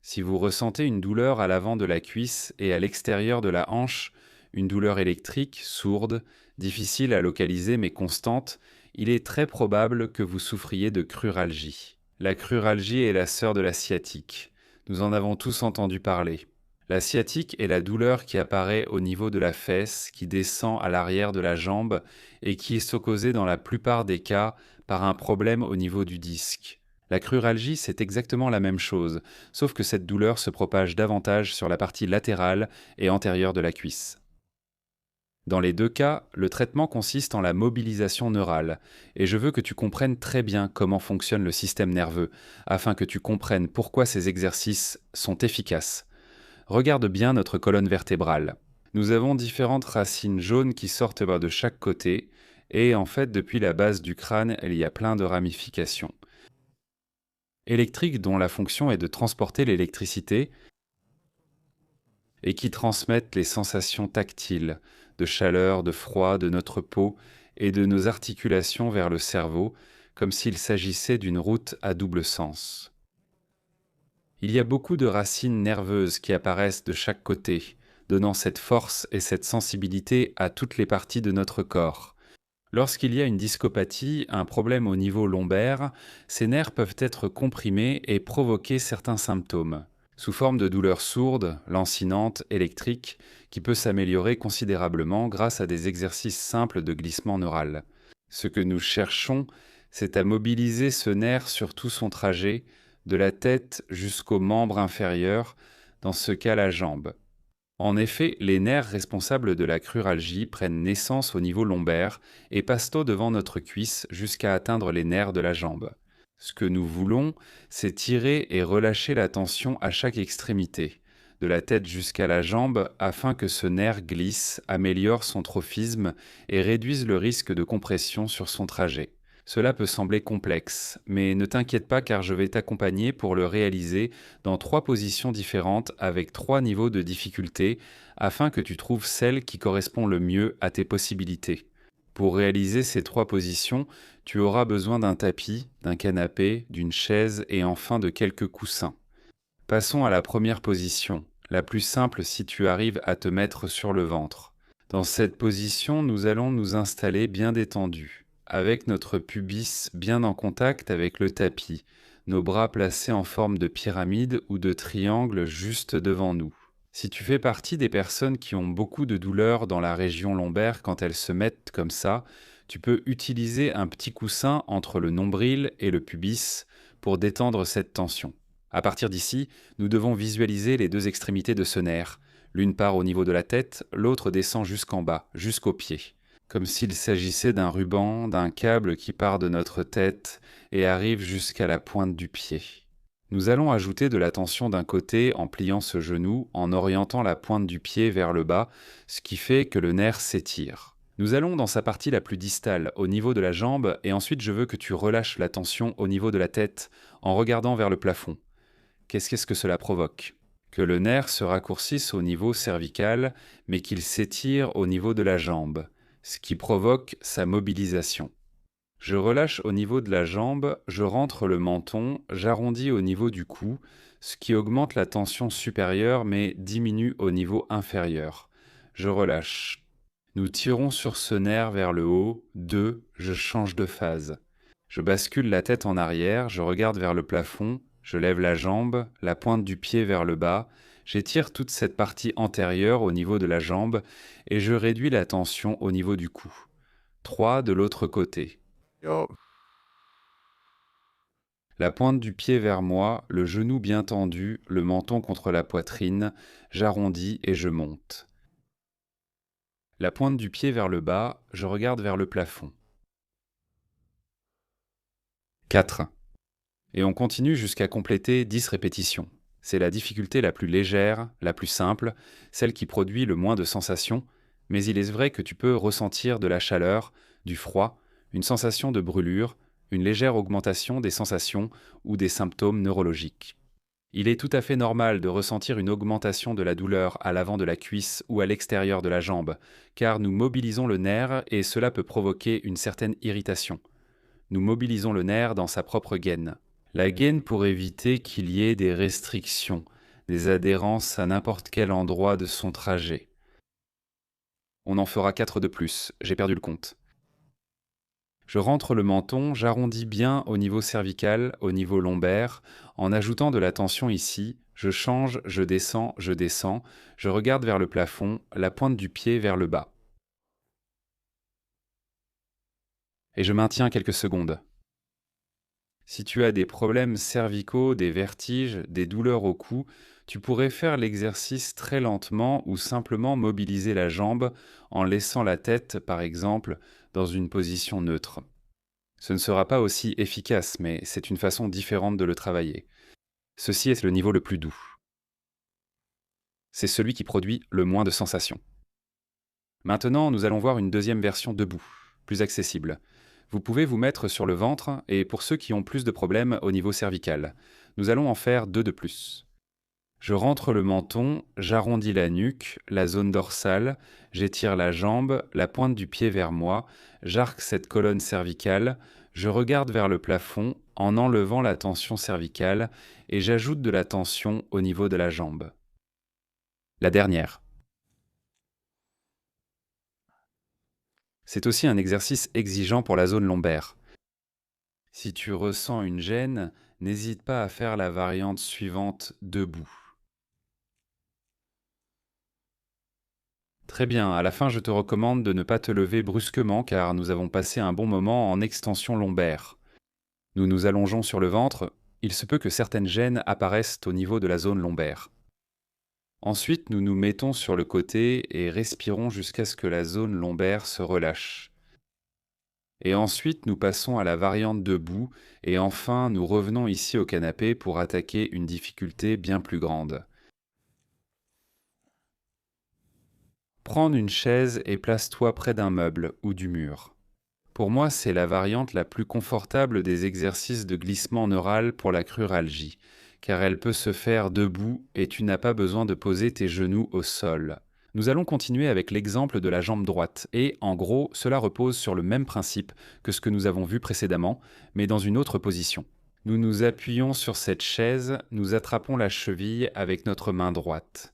Si vous ressentez une douleur à l'avant de la cuisse et à l'extérieur de la hanche, une douleur électrique, sourde, difficile à localiser mais constante, il est très probable que vous souffriez de cruralgie. La cruralgie est la sœur de la sciatique. Nous en avons tous entendu parler. La sciatique est la douleur qui apparaît au niveau de la fesse, qui descend à l'arrière de la jambe et qui est causée dans la plupart des cas par un problème au niveau du disque. La cruralgie, c'est exactement la même chose, sauf que cette douleur se propage davantage sur la partie latérale et antérieure de la cuisse. Dans les deux cas, le traitement consiste en la mobilisation neurale, et je veux que tu comprennes très bien comment fonctionne le système nerveux, afin que tu comprennes pourquoi ces exercices sont efficaces. Regarde bien notre colonne vertébrale. Nous avons différentes racines jaunes qui sortent de chaque côté, et en fait, depuis la base du crâne, il y a plein de ramifications. Électriques dont la fonction est de transporter l'électricité et qui transmettent les sensations tactiles, de chaleur, de froid, de notre peau et de nos articulations vers le cerveau, comme s'il s'agissait d'une route à double sens. Il y a beaucoup de racines nerveuses qui apparaissent de chaque côté, donnant cette force et cette sensibilité à toutes les parties de notre corps. Lorsqu'il y a une discopathie, un problème au niveau lombaire, ces nerfs peuvent être comprimés et provoquer certains symptômes, sous forme de douleurs sourdes, lancinantes, électriques, qui peut s'améliorer considérablement grâce à des exercices simples de glissement neural. Ce que nous cherchons, c'est à mobiliser ce nerf sur tout son trajet, de la tête jusqu'au membre inférieur, dans ce cas la jambe. En effet, les nerfs responsables de la cruralgie prennent naissance au niveau lombaire et passent au devant notre cuisse jusqu'à atteindre les nerfs de la jambe. Ce que nous voulons, c'est tirer et relâcher la tension à chaque extrémité, de la tête jusqu'à la jambe, afin que ce nerf glisse, améliore son trophisme et réduise le risque de compression sur son trajet. Cela peut sembler complexe, mais ne t'inquiète pas car je vais t'accompagner pour le réaliser dans 3 positions différentes avec 3 niveaux de difficulté afin que tu trouves celle qui correspond le mieux à tes possibilités. Pour réaliser ces 3 positions, tu auras besoin d'un tapis, d'un canapé, d'une chaise et enfin de quelques coussins. Passons à la première position, la plus simple si tu arrives à te mettre sur le ventre. Dans cette position, nous allons nous installer bien détendus, avec notre pubis bien en contact avec le tapis, nos bras placés en forme de pyramide ou de triangle juste devant nous. Si tu fais partie des personnes qui ont beaucoup de douleurs dans la région lombaire quand elles se mettent comme ça, tu peux utiliser un petit coussin entre le nombril et le pubis pour détendre cette tension. À partir d'ici, nous devons visualiser les 2 extrémités de ce nerf. L'une part au niveau de la tête, l'autre descend jusqu'en bas, jusqu'aux pieds. Comme s'il s'agissait d'un ruban, d'un câble qui part de notre tête et arrive jusqu'à la pointe du pied. Nous allons ajouter de la tension d'un côté en pliant ce genou, en orientant la pointe du pied vers le bas, ce qui fait que le nerf s'étire. Nous allons dans sa partie la plus distale, au niveau de la jambe, et ensuite je veux que tu relâches la tension au niveau de la tête, en regardant vers le plafond. Qu'est-ce que cela provoque ? Que le nerf se raccourcisse au niveau cervical, mais qu'il s'étire au niveau de la jambe, ce qui provoque sa mobilisation. Je relâche au niveau de la jambe, je rentre le menton, j'arrondis au niveau du cou, ce qui augmente la tension supérieure mais diminue au niveau inférieur. Je relâche. Nous tirons sur ce nerf vers le haut, 2, je change de phase. Je bascule la tête en arrière, je regarde vers le plafond, je lève la jambe, la pointe du pied vers le bas, j'étire toute cette partie antérieure au niveau de la jambe et je réduis la tension au niveau du cou. 3 de l'autre côté. Yo. La pointe du pied vers moi, le genou bien tendu, le menton contre la poitrine, j'arrondis et je monte. La pointe du pied vers le bas, je regarde vers le plafond. 4. Et on continue jusqu'à compléter 10 répétitions. C'est la difficulté la plus légère, la plus simple, celle qui produit le moins de sensations, mais il est vrai que tu peux ressentir de la chaleur, du froid, une sensation de brûlure, une légère augmentation des sensations ou des symptômes neurologiques. Il est tout à fait normal de ressentir une augmentation de la douleur à l'avant de la cuisse ou à l'extérieur de la jambe, car nous mobilisons le nerf et cela peut provoquer une certaine irritation. Nous mobilisons le nerf dans sa propre gaine. La gaine pour éviter qu'il y ait des restrictions, des adhérences à n'importe quel endroit de son trajet. On en fera 4 de plus, j'ai perdu le compte. Je rentre le menton, j'arrondis bien au niveau cervical, au niveau lombaire, en ajoutant de la tension ici, je change, je descends, je regarde vers le plafond, la pointe du pied vers le bas. Et je maintiens quelques secondes. Si tu as des problèmes cervicaux, des vertiges, des douleurs au cou, tu pourrais faire l'exercice très lentement ou simplement mobiliser la jambe en laissant la tête, par exemple, dans une position neutre. Ce ne sera pas aussi efficace, mais c'est une façon différente de le travailler. Ceci est le niveau le plus doux. C'est celui qui produit le moins de sensations. Maintenant, nous allons voir une deuxième version debout, plus accessible. Vous pouvez vous mettre sur le ventre, et pour ceux qui ont plus de problèmes au niveau cervical, nous allons en faire 2 de plus. Je rentre le menton, j'arrondis la nuque, la zone dorsale, j'étire la jambe, la pointe du pied vers moi, j'arque cette colonne cervicale, je regarde vers le plafond en enlevant la tension cervicale et j'ajoute de la tension au niveau de la jambe. La dernière. C'est aussi un exercice exigeant pour la zone lombaire. Si tu ressens une gêne, n'hésite pas à faire la variante suivante debout. Très bien, à la fin je te recommande de ne pas te lever brusquement car nous avons passé un bon moment en extension lombaire. Nous nous allongeons sur le ventre, il se peut que certaines gênes apparaissent au niveau de la zone lombaire. Ensuite nous nous mettons sur le côté et respirons jusqu'à ce que la zone lombaire se relâche. Et ensuite nous passons à la variante debout et enfin nous revenons ici au canapé pour attaquer une difficulté bien plus grande. Prends une chaise et place-toi près d'un meuble ou du mur. Pour moi, c'est la variante la plus confortable des exercices de glissement neural pour la cruralgie, car elle peut se faire debout et tu n'as pas besoin de poser tes genoux au sol. Nous allons continuer avec l'exemple de la jambe droite, et en gros, cela repose sur le même principe que ce que nous avons vu précédemment, mais dans une autre position. Nous nous appuyons sur cette chaise, nous attrapons la cheville avec notre main droite.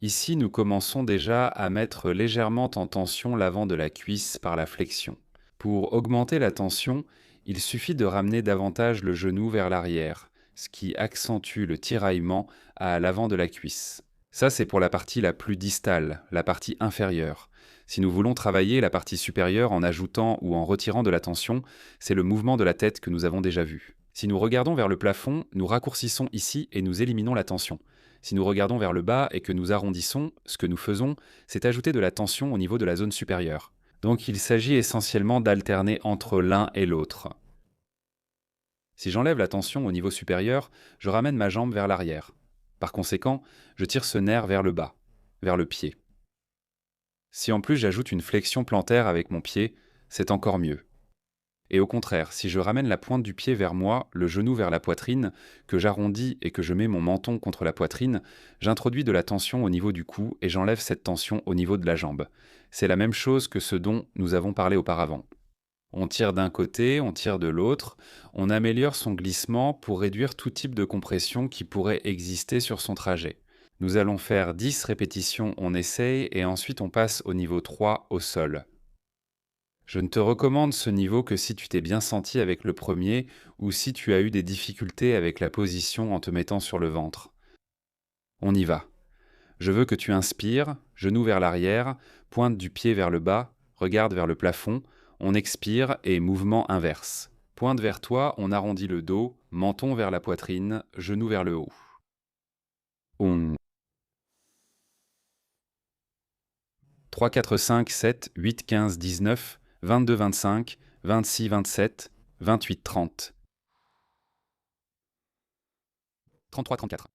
Ici, nous commençons déjà à mettre légèrement en tension l'avant de la cuisse par la flexion. Pour augmenter la tension, il suffit de ramener davantage le genou vers l'arrière, ce qui accentue le tiraillement à l'avant de la cuisse. Ça, c'est pour la partie la plus distale, la partie inférieure. Si nous voulons travailler la partie supérieure en ajoutant ou en retirant de la tension, c'est le mouvement de la tête que nous avons déjà vu. Si nous regardons vers le plafond, nous raccourcissons ici et nous éliminons la tension. Si nous regardons vers le bas et que nous arrondissons, ce que nous faisons, c'est ajouter de la tension au niveau de la zone supérieure. Donc il s'agit essentiellement d'alterner entre l'un et l'autre. Si j'enlève la tension au niveau supérieur, je ramène ma jambe vers l'arrière. Par conséquent, je tire ce nerf vers le bas, vers le pied. Si en plus j'ajoute une flexion plantaire avec mon pied, c'est encore mieux. Et au contraire, si je ramène la pointe du pied vers moi, le genou vers la poitrine, que j'arrondis et que je mets mon menton contre la poitrine, j'introduis de la tension au niveau du cou et j'enlève cette tension au niveau de la jambe. C'est la même chose que ce dont nous avons parlé auparavant. On tire d'un côté, on tire de l'autre, on améliore son glissement pour réduire tout type de compression qui pourrait exister sur son trajet. Nous allons faire 10 répétitions, on essaye, et ensuite on passe au niveau 3 au sol. Je ne te recommande ce niveau que si tu t'es bien senti avec le premier ou si tu as eu des difficultés avec la position en te mettant sur le ventre. On y va. Je veux que tu inspires, genou vers l'arrière, pointe du pied vers le bas, regarde vers le plafond, on expire et mouvement inverse. Pointe vers toi, on arrondit le dos, menton vers la poitrine, genou vers le haut. 3, 4, 5, 7, 8, 15, 19, 22, 25, 26, 27, 28, 30. 33, 34.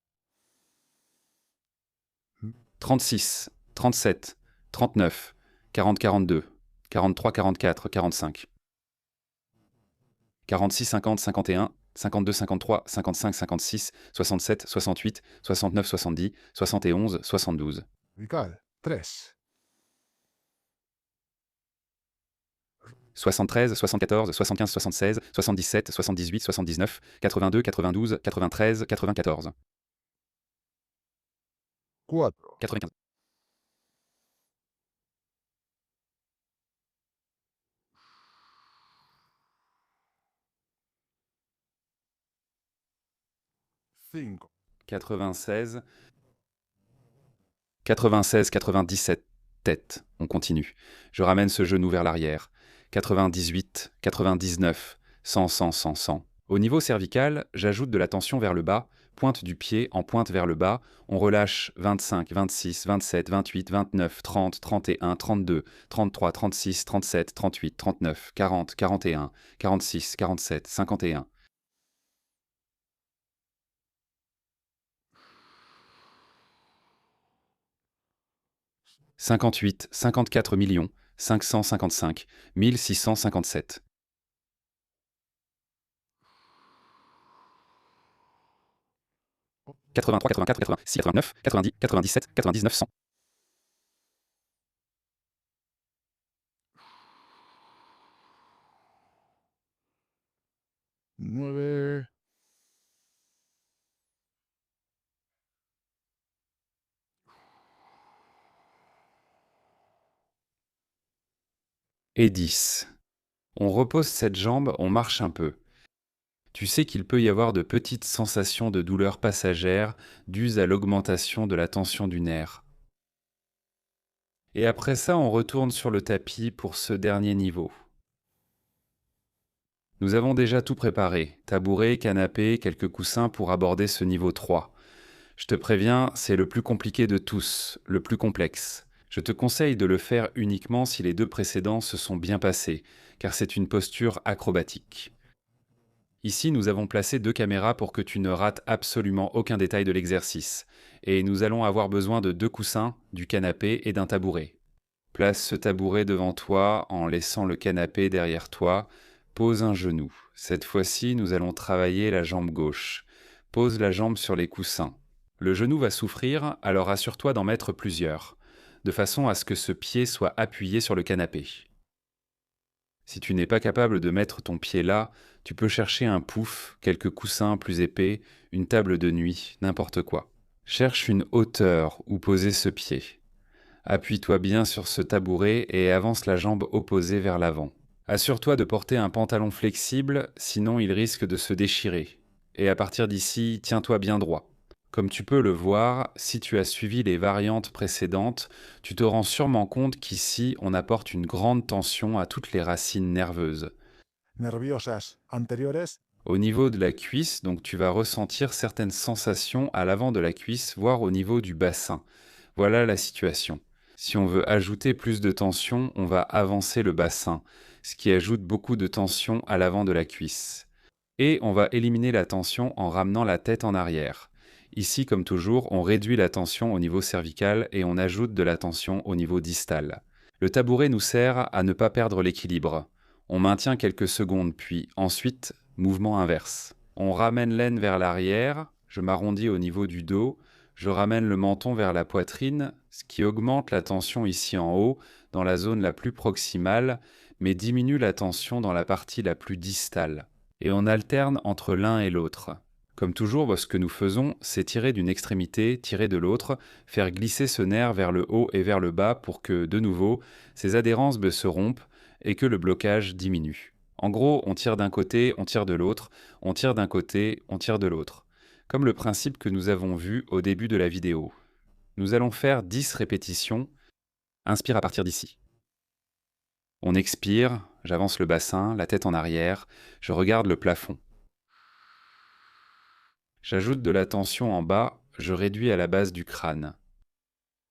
36, 37, 39, 40, 42, 43, 44, 45. 46, 50, 51, 52, 53, 55, 56, 67, 68, 69, 70, 71, 72. Vical, 3. 73, 74, 75, 76, 77, 78, 79, 82, 92, 93, 94, 4, 95, 5, 96, 96, 97, tête. On continue. Je ramène ce genou vers l'arrière. 98, 99, 100, 100, 100, 100. Au niveau cervical, j'ajoute de la tension vers le bas, pointe du pied en pointe vers le bas. On relâche 25, 26, 27, 28, 29, 30, 31, 32, 33, 36, 37, 38, 39, 40, 41, 46, 47, 51. 58, 54 millions, 555, 1657. 83, 84, 86, 89, 90, 97, 99, 100. 9, Et 10. On repose cette jambe, on marche un peu. Tu sais qu'il peut y avoir de petites sensations de douleur passagère dues à l'augmentation de la tension du nerf. Et après ça, on retourne sur le tapis pour ce dernier niveau. Nous avons déjà tout préparé, tabouret, canapé, quelques coussins pour aborder ce niveau 3. Je te préviens, c'est le plus compliqué de tous, le plus complexe. Je te conseille de le faire uniquement si les deux précédents se sont bien passés, car c'est une posture acrobatique. Ici, nous avons placé 2 caméras pour que tu ne rates absolument aucun détail de l'exercice, et nous allons avoir besoin de 2 coussins, du canapé et d'un tabouret. Place ce tabouret devant toi en laissant le canapé derrière toi. Pose un genou. Cette fois-ci, nous allons travailler la jambe gauche. Pose la jambe sur les coussins. Le genou va souffrir, alors assure-toi d'en mettre plusieurs, de façon à ce que ce pied soit appuyé sur le canapé. Si tu n'es pas capable de mettre ton pied là, tu peux chercher un pouf, quelques coussins plus épais, une table de nuit, n'importe quoi. Cherche une hauteur où poser ce pied. Appuie-toi bien sur ce tabouret et avance la jambe opposée vers l'avant. Assure-toi de porter un pantalon flexible, sinon il risque de se déchirer. Et à partir d'ici, tiens-toi bien droit. Comme tu peux le voir, si tu as suivi les variantes précédentes, tu te rends sûrement compte qu'ici, on apporte une grande tension à toutes les racines nerveuses. nerviosas anteriores, Au niveau de la cuisse, donc tu vas ressentir certaines sensations à l'avant de la cuisse, voire au niveau du bassin. Voilà la situation. Si on veut ajouter plus de tension, on va avancer le bassin, ce qui ajoute beaucoup de tension à l'avant de la cuisse. Et on va éliminer la tension en ramenant la tête en arrière. Ici, comme toujours, on réduit la tension au niveau cervical et on ajoute de la tension au niveau distal. Le tabouret nous sert à ne pas perdre l'équilibre. On maintient quelques secondes, puis ensuite, mouvement inverse. On ramène l'aine vers l'arrière, je m'arrondis au niveau du dos, je ramène le menton vers la poitrine, ce qui augmente la tension ici en haut, dans la zone la plus proximale, mais diminue la tension dans la partie la plus distale. Et on alterne entre l'un et l'autre. Comme toujours, ce que nous faisons, c'est tirer d'une extrémité, tirer de l'autre, faire glisser ce nerf vers le haut et vers le bas pour que, de nouveau, ces adhérences se rompent et que le blocage diminue. En gros, on tire d'un côté, on tire de l'autre, on tire d'un côté, on tire de l'autre. Comme le principe que nous avons vu au début de la vidéo. Nous allons faire 10 répétitions. Inspire à partir d'ici. On expire, j'avance le bassin, la tête en arrière, je regarde le plafond. J'ajoute de la tension en bas, je réduis à la base du crâne.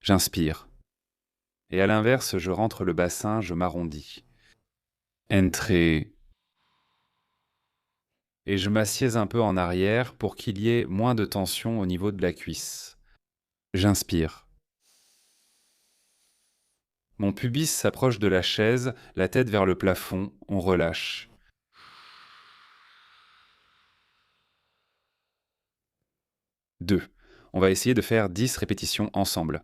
J'inspire. Et à l'inverse, je rentre le bassin, je m'arrondis. Entrer. Et je m'assieds un peu en arrière pour qu'il y ait moins de tension au niveau de la cuisse. J'inspire. Mon pubis s'approche de la chaise, la tête vers le plafond, on relâche. 2. On va essayer de faire 10 répétitions ensemble.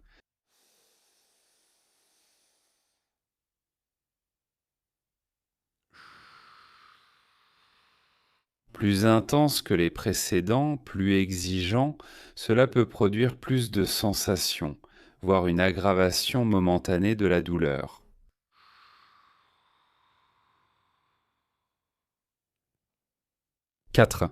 Plus intense que les précédents, plus exigeant, cela peut produire plus de sensations, voire une aggravation momentanée de la douleur. 4.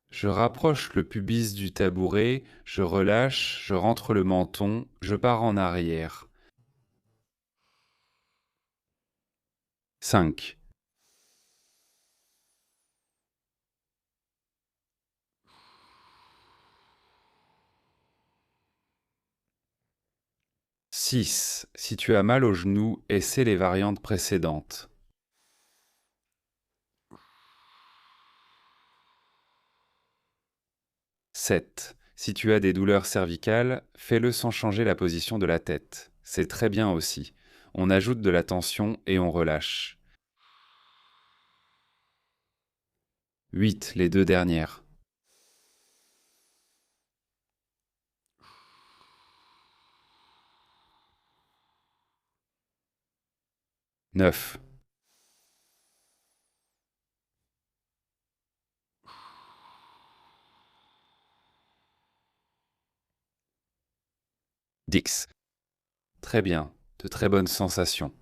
Je rapproche le pubis du tabouret, je relâche, je rentre le menton, je pars en arrière. 5. 6. Si tu as mal au genou, essaie les variantes précédentes. 7. Si tu as des douleurs cervicales, fais-le sans changer la position de la tête. C'est très bien aussi. On ajoute de la tension et on relâche. 8. Les deux dernières. 9. 10. Très bien, de très bonnes sensations.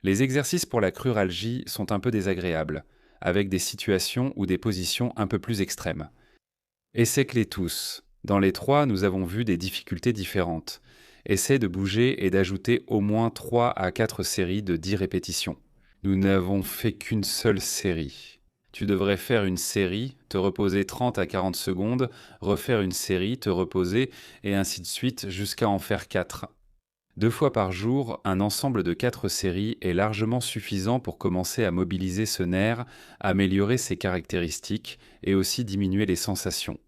Les exercices pour la cruralgie sont un peu désagréables, avec des situations ou des positions un peu plus extrêmes. Essaie-les tous. Dans les trois, nous avons vu des difficultés différentes. Essaie de bouger et d'ajouter au moins 3 à 4 séries de 10 répétitions. Nous n'avons fait qu'une seule série. Tu devrais faire une série, te reposer 30 à 40 secondes, refaire une série, te reposer, et ainsi de suite jusqu'à en faire 4. 2 fois par jour, un ensemble de 4 séries est largement suffisant pour commencer à mobiliser ce nerf, améliorer ses caractéristiques et aussi diminuer les sensations.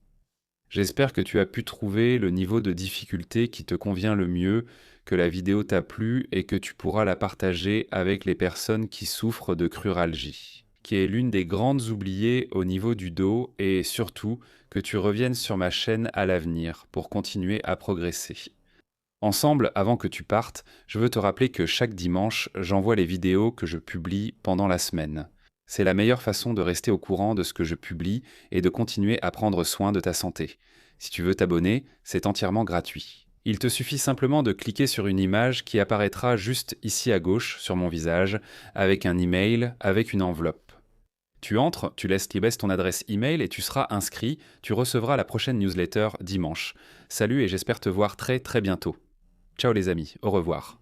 J'espère que tu as pu trouver le niveau de difficulté qui te convient le mieux, que la vidéo t'a plu et que tu pourras la partager avec les personnes qui souffrent de cruralgie, qui est l'une des grandes oubliées au niveau du dos, et surtout que tu reviennes sur ma chaîne à l'avenir pour continuer à progresser. Ensemble, avant que tu partes, je veux te rappeler que chaque dimanche, j'envoie les vidéos que je publie pendant la semaine. C'est la meilleure façon de rester au courant de ce que je publie et de continuer à prendre soin de ta santé. Si tu veux t'abonner, c'est entièrement gratuit. Il te suffit simplement de cliquer sur une image qui apparaîtra juste ici à gauche sur mon visage, avec un email, avec une enveloppe. Tu entres, tu laisses ton adresse email et tu seras inscrit, tu recevras la prochaine newsletter dimanche. Salut et j'espère te voir très très bientôt. Ciao les amis, au revoir.